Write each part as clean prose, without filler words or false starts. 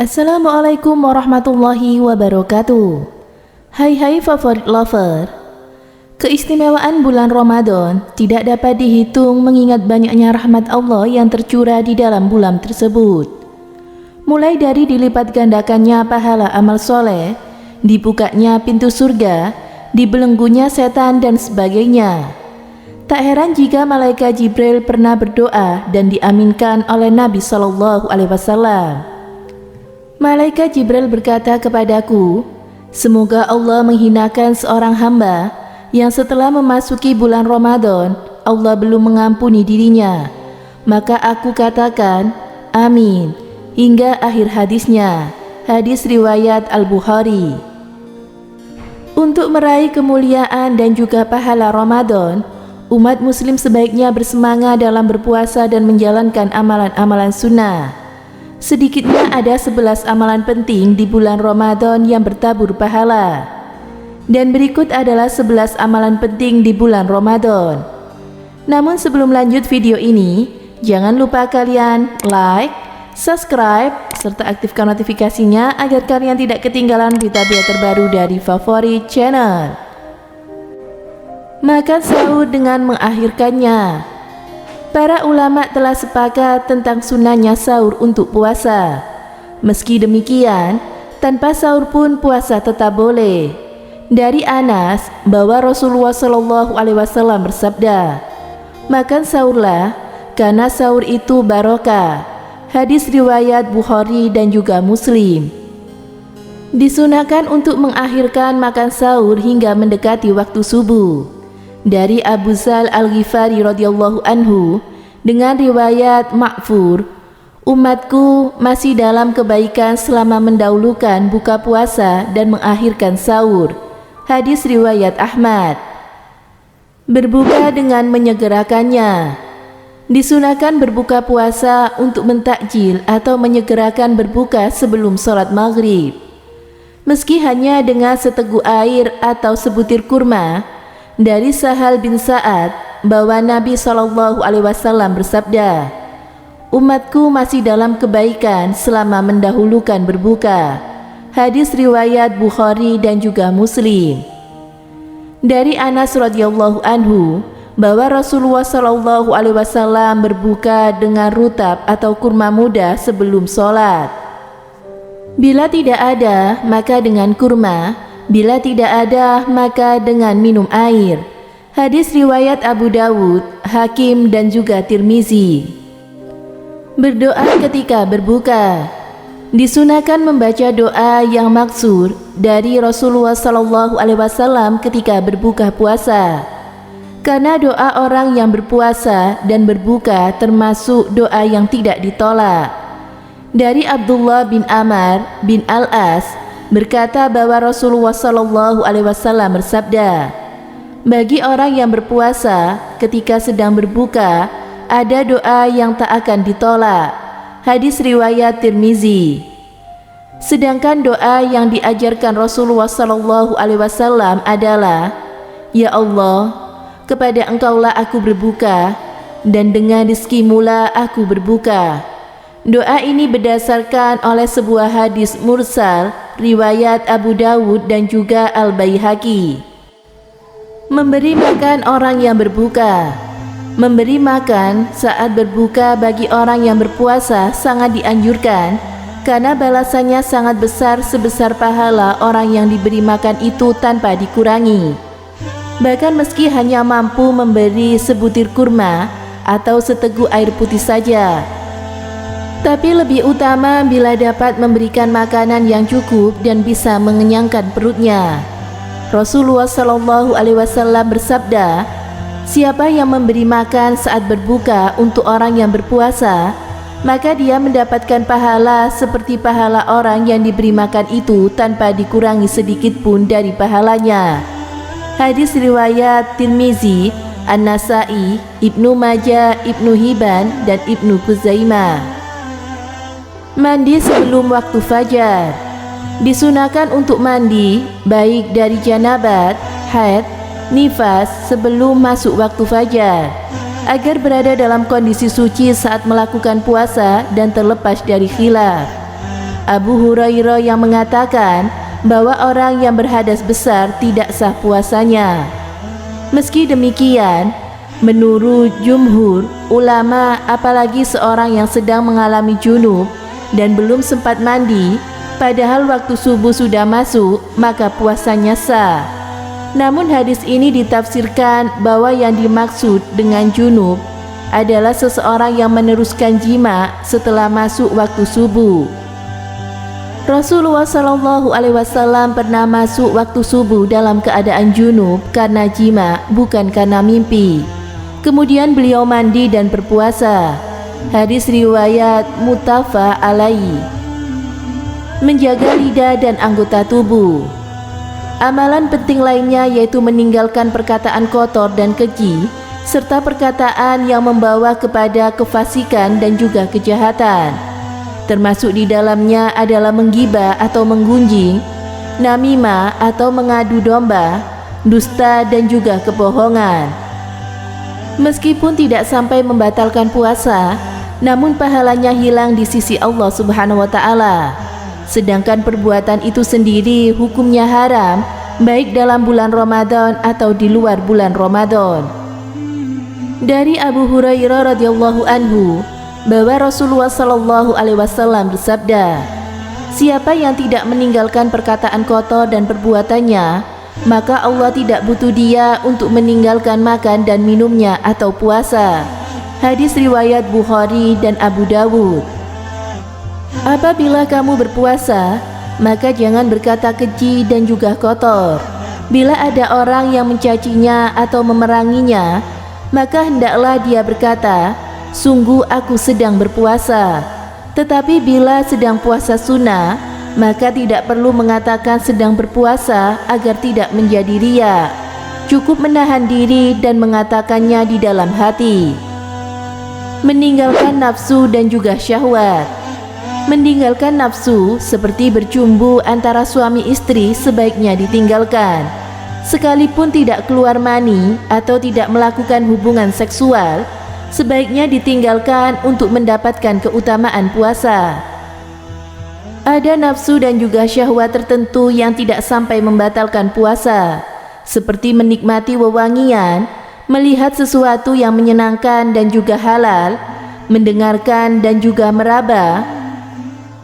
Assalamualaikum warahmatullahi wabarakatuh. Hai favorit lover. Keistimewaan bulan Ramadan tidak dapat dihitung mengingat banyaknya rahmat Allah yang tercurah di dalam bulan tersebut. Mulai dari dilipat gandakannya pahala amal soleh, dibukanya pintu surga, dibelenggunya setan dan sebagainya. Tak heran jika malaikat Jibril pernah berdoa dan diaminkan oleh Nabi SAW. Malaikat Jibril berkata kepadaku, semoga Allah menghinakan seorang hamba yang setelah memasuki bulan Ramadan, Allah belum mengampuni dirinya. Maka aku katakan, amin, hingga akhir hadisnya. Hadis riwayat Al-Bukhari. Untuk meraih kemuliaan dan juga pahala Ramadan, umat muslim sebaiknya bersemangat dalam berpuasa dan menjalankan amalan-amalan sunnah. Sedikitnya ada 11 amalan penting di bulan Ramadan yang bertabur pahala. Dan berikut adalah 11 amalan penting di bulan Ramadan. Namun sebelum lanjut video ini, jangan lupa kalian like, subscribe, serta aktifkan notifikasinya agar kalian tidak ketinggalan berita-berita terbaru dari favorit channel. Makan sahur dengan mengakhirkannya. Para ulama telah sepakat tentang sunnahnya sahur untuk puasa. Meski demikian, tanpa sahur pun puasa tetap boleh. Dari Anas bahwa Rasulullah SAW bersabda, makan sahurlah karena sahur itu barokah. Hadis riwayat Bukhari dan juga Muslim. Disunahkan untuk mengakhirkan makan sahur hingga mendekati waktu subuh. Dari Abu Dzar Al-Ghifari radhiyallahu anhu dengan riwayat Ma'fur, umatku masih dalam kebaikan selama mendahulukan buka puasa dan mengakhirkan sahur. Hadis riwayat Ahmad. Berbuka dengan menyegerakannya. Disunahkan berbuka puasa untuk mentakjil atau menyegerakan berbuka sebelum sholat maghrib. Meski hanya dengan seteguk air atau sebutir kurma. Dari Sahal bin Sa'ad bahwa Nabi SAW bersabda, umatku masih dalam kebaikan selama mendahulukan berbuka. Hadis riwayat Bukhari dan juga Muslim. Dari Anas radhiyallahu anhu bahwa Rasulullah SAW berbuka dengan rutab atau kurma muda sebelum sholat. Bila tidak ada, maka dengan kurma. Bila tidak ada, maka dengan minum air. Hadis riwayat Abu Dawud, Hakim dan juga Tirmizi. Berdoa ketika berbuka. Disunahkan membaca doa yang maksur dari Rasulullah SAW ketika berbuka puasa. Karena doa orang yang berpuasa dan berbuka termasuk doa yang tidak ditolak. Dari Abdullah bin Amr bin Al-As berkata bahwa Rasulullah SAW bersabda, bagi orang yang berpuasa ketika sedang berbuka, ada doa yang tak akan ditolak. Hadis riwayat Tirmizi. Sedangkan doa yang diajarkan Rasulullah SAW adalah, ya Allah, kepada Engkaulah aku berbuka, dan dengan rizkimulah aku berbuka. Doa ini berdasarkan oleh sebuah hadis mursal riwayat Abu Dawud dan juga Al-Baihaqi. Memberi makan orang yang berbuka. Memberi makan saat berbuka bagi orang yang berpuasa sangat dianjurkan karena balasannya sangat besar sebesar pahala orang yang diberi makan itu tanpa dikurangi. Bahkan meski hanya mampu memberi sebutir kurma atau seteguk air putih saja. Tapi lebih utama bila dapat memberikan makanan yang cukup dan bisa mengenyangkan perutnya. Rasulullah SAW bersabda, siapa yang memberi makan saat berbuka untuk orang yang berpuasa, maka dia mendapatkan pahala seperti pahala orang yang diberi makan itu tanpa dikurangi sedikit pun dari pahalanya. Hadis riwayat Tirmizi, An-Nasai, Ibnu Majah, Ibnu Hibban dan Ibnu Khuzaimah. Mandi sebelum waktu fajar. Disunahkan untuk mandi baik dari janabat, haid, nifas sebelum masuk waktu fajar agar berada dalam kondisi suci saat melakukan puasa dan terlepas dari khilaf. Abu Hurairah yang mengatakan bahwa orang yang berhadas besar tidak sah puasanya. Meski demikian, menurut jumhur ulama, apalagi seorang yang sedang mengalami junub dan belum sempat mandi, padahal waktu subuh sudah masuk, maka puasanya sah. Namun hadis ini ditafsirkan bahwa yang dimaksud dengan junub adalah seseorang yang meneruskan jima setelah masuk waktu subuh. Rasulullah SAW pernah masuk waktu subuh dalam keadaan junub karena jima, bukan karena mimpi. Kemudian beliau mandi dan berpuasa. Hadis riwayat muttafaq alaihi. Menjaga lidah dan anggota tubuh. Amalan penting lainnya yaitu meninggalkan perkataan kotor dan keji, serta perkataan yang membawa kepada kefasikan dan juga kejahatan. Termasuk di dalamnya adalah menggibah atau menggunjing, namimah atau mengadu domba, dusta dan juga kebohongan. Meskipun tidak sampai membatalkan puasa, namun pahalanya hilang di sisi Allah Subhanahu wa Ta'ala. Sedangkan perbuatan itu sendiri hukumnya haram, baik dalam bulan Ramadan atau di luar bulan Ramadan. Dari Abu Hurairah radhiyallahu anhu bahwa Rasulullah SAW bersabda, siapa yang tidak meninggalkan perkataan kotor dan perbuatannya, maka Allah tidak butuh dia untuk meninggalkan makan dan minumnya atau puasa. Hadis riwayat Bukhari dan Abu Dawud. Apabila kamu berpuasa, maka jangan berkata keji dan juga kotor. Bila ada orang yang mencacinya atau memeranginya, maka hendaklah dia berkata, sungguh aku sedang berpuasa. Tetapi bila sedang puasa sunnah, maka tidak perlu mengatakan sedang berpuasa agar tidak menjadi riya. Cukup menahan diri dan mengatakannya di dalam hati. Meninggalkan nafsu dan juga syahwat. Meninggalkan nafsu seperti bercumbu antara suami istri sebaiknya ditinggalkan. Sekalipun tidak keluar mani atau tidak melakukan hubungan seksual, sebaiknya ditinggalkan untuk mendapatkan keutamaan puasa. Ada nafsu dan juga syahwat tertentu yang tidak sampai membatalkan puasa, seperti menikmati wewangian, melihat sesuatu yang menyenangkan dan juga halal, mendengarkan dan juga meraba.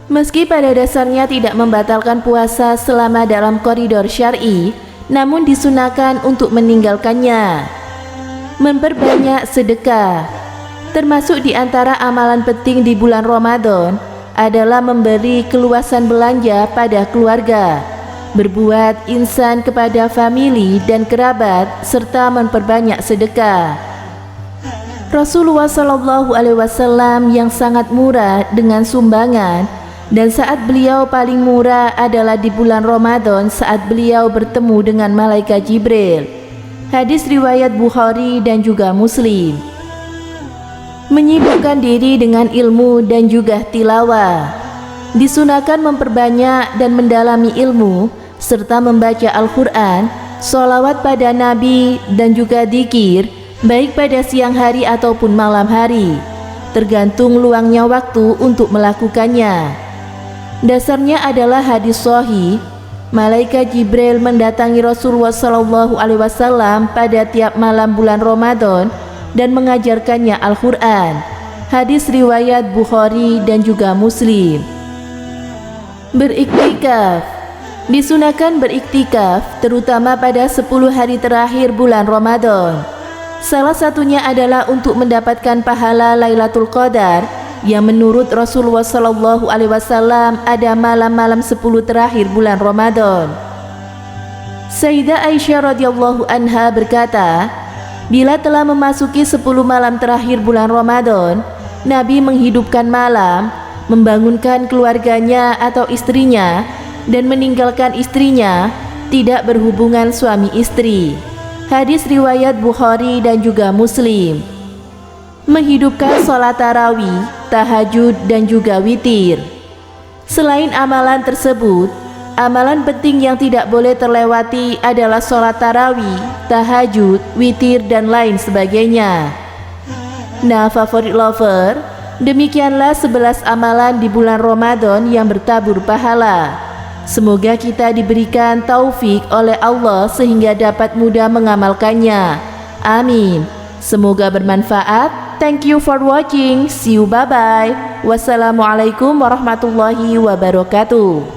Meski pada dasarnya tidak membatalkan puasa selama dalam koridor syar'i, namun disunahkan untuk meninggalkannya. Memperbanyak sedekah. Termasuk di antara amalan penting di bulan Ramadan adalah memberi keluasan belanja pada keluarga, berbuat ihsan kepada famili dan kerabat, serta memperbanyak sedekah. Rasulullah SAW yang sangat murah dengan sumbangan, dan saat beliau paling murah adalah di bulan Ramadan saat beliau bertemu dengan malaikat Jibril. Hadis riwayat Bukhari dan juga Muslim. Menyibukkan diri dengan ilmu dan juga tilawah. Disunahkan memperbanyak dan mendalami ilmu serta membaca Al-Quran, sholawat pada Nabi dan juga dzikir, baik pada siang hari ataupun malam hari, tergantung luangnya waktu untuk melakukannya. Dasarnya adalah hadis sahih. Malaikat Jibril mendatangi Rasulullah SAW pada tiap malam bulan Ramadan dan mengajarkannya Al-Quran. Hadis riwayat Bukhari dan juga Muslim. Beriktikaf. Disunahkan beriktikaf terutama pada 10 hari terakhir bulan Ramadan. Salah satunya adalah untuk mendapatkan pahala Lailatul Qadar, yang menurut Rasulullah SAW ada malam-malam 10 terakhir bulan Ramadan. Sayyidah Aisyah radhiyallahu anha berkata, bila telah memasuki 10 malam terakhir bulan Ramadan, Nabi menghidupkan malam, membangunkan keluarganya atau istrinya, dan meninggalkan istrinya, tidak berhubungan suami istri. Hadis riwayat Bukhari dan juga Muslim. Menghidupkan sholat tarawih, tahajud dan juga witir. Selain amalan tersebut, amalan penting yang tidak boleh terlewati adalah sholat tarawih, tahajud, witir dan lain sebagainya. Nah favorit lover, Demikianlah 11 amalan di bulan Ramadan yang bertabur pahala. Semoga kita diberikan taufik oleh Allah sehingga dapat mudah mengamalkannya. Amin. Semoga bermanfaat. Thank you for watching. See you, bye-bye. Wassalamualaikum warahmatullahi wabarakatuh.